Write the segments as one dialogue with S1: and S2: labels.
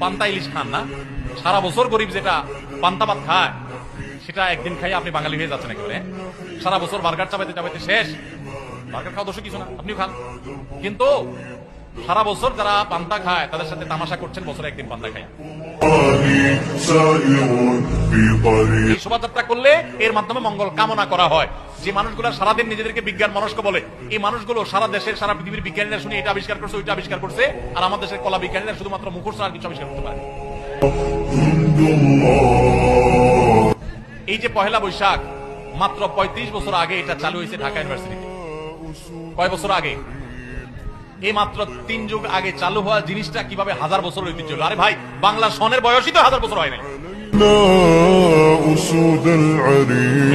S1: পান্তা ইলিশ খান না, সারা বছর গরিব যেটা পান্তা ভাত খায় সেটা একদিন খাই আপনি বাঙালি হয়ে যাচ্ছেন একেবারে। সারা বছর বার্গার চাপাইতে চাপাইতে শেষ। বার্গার খাওয়া দোষ কিছু না, আপনিও খান, কিন্তু সারা বছর যারা পান্তা খায় তাদের সাথে তামাশা করছেন বছরে একদিন পান্তা খায়। এই শোভাযাত্রা করলে এর মাধ্যমে মঙ্গল কামনা করা হয়। যে মানুষগুলো সারাদিন নিজেদেরকে বিজ্ঞান মনস্ক বলে, এই মানুষগুলো সারা দেশের সারা পৃথিবীর বিজ্ঞানীরা শুনে এটা আবিষ্কার করছে ওইটা আবিষ্কার করছে, আর আমাদের দেশের কলা বিজ্ঞানীরা শুধুমাত্র মুখস্থ আর কিছু আবিষ্কার করতে পারে। এই যে পহেলা বৈশাখ মাত্র 35 বছর আগে এটা চালু হয়েছে ঢাকা ইউনিভার্সিটিতে। কয় বছর আগে? এই মাত্র 3 যুগ আগে চালু হওয়া জিনিসটা কিভাবে 1000 বছর ঐতিহ্য হলো? আরে ভাই, বাংলা সনের বয়সই তো 1000 বছর হয় নাই।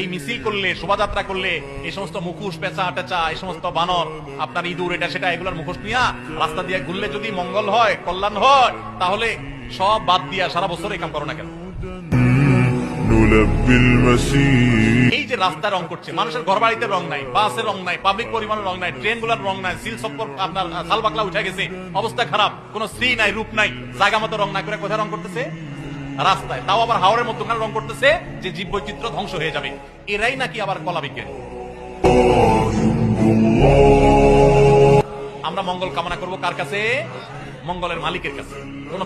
S1: এই মিছিল করলে, শোভাযাত্রা করলে এই সমস্ত মুখোশ, পেঁচা টেচা, এই সমস্ত বানর, আপনার ইঁদুর, এটা সেটা, এগুলোর মুখোশ নিয়ে রাস্তা দিয়ে ঘুরলে যদি মঙ্গল হয়, কল্যাণ হয়, তাহলে সব বাদ দিয়া সারা বছর এই কাম করো না কেন? এই যে রাস্তা রং করছে, মানুষের ঘর বাড়িতে রং নাই, বাসের রং নাই, পাবলিক পরিবহনের রং নাই, ট্রেন গুলার রং নাই, সিল সপ্পর আপনার সাল বাকলা উঠে গেছে, অবস্থা খারাপ, কোন শ্রী নাই, রূপ নাই, জায়গা মতো রং না করে কোথায় রং করতেছে? রাস্তায়। তাও আবার হাওড়ের মধ্যখানে রং করতেছে যে জীব বৈচিত্র্য ধ্বংস হয়ে যাবে। এরাই নাকি আবার কলা বিজ্ঞানী। আমরা মঙ্গল কামনা করব কার কাছে? মঙ্গলের মালিকের কাছে। কোন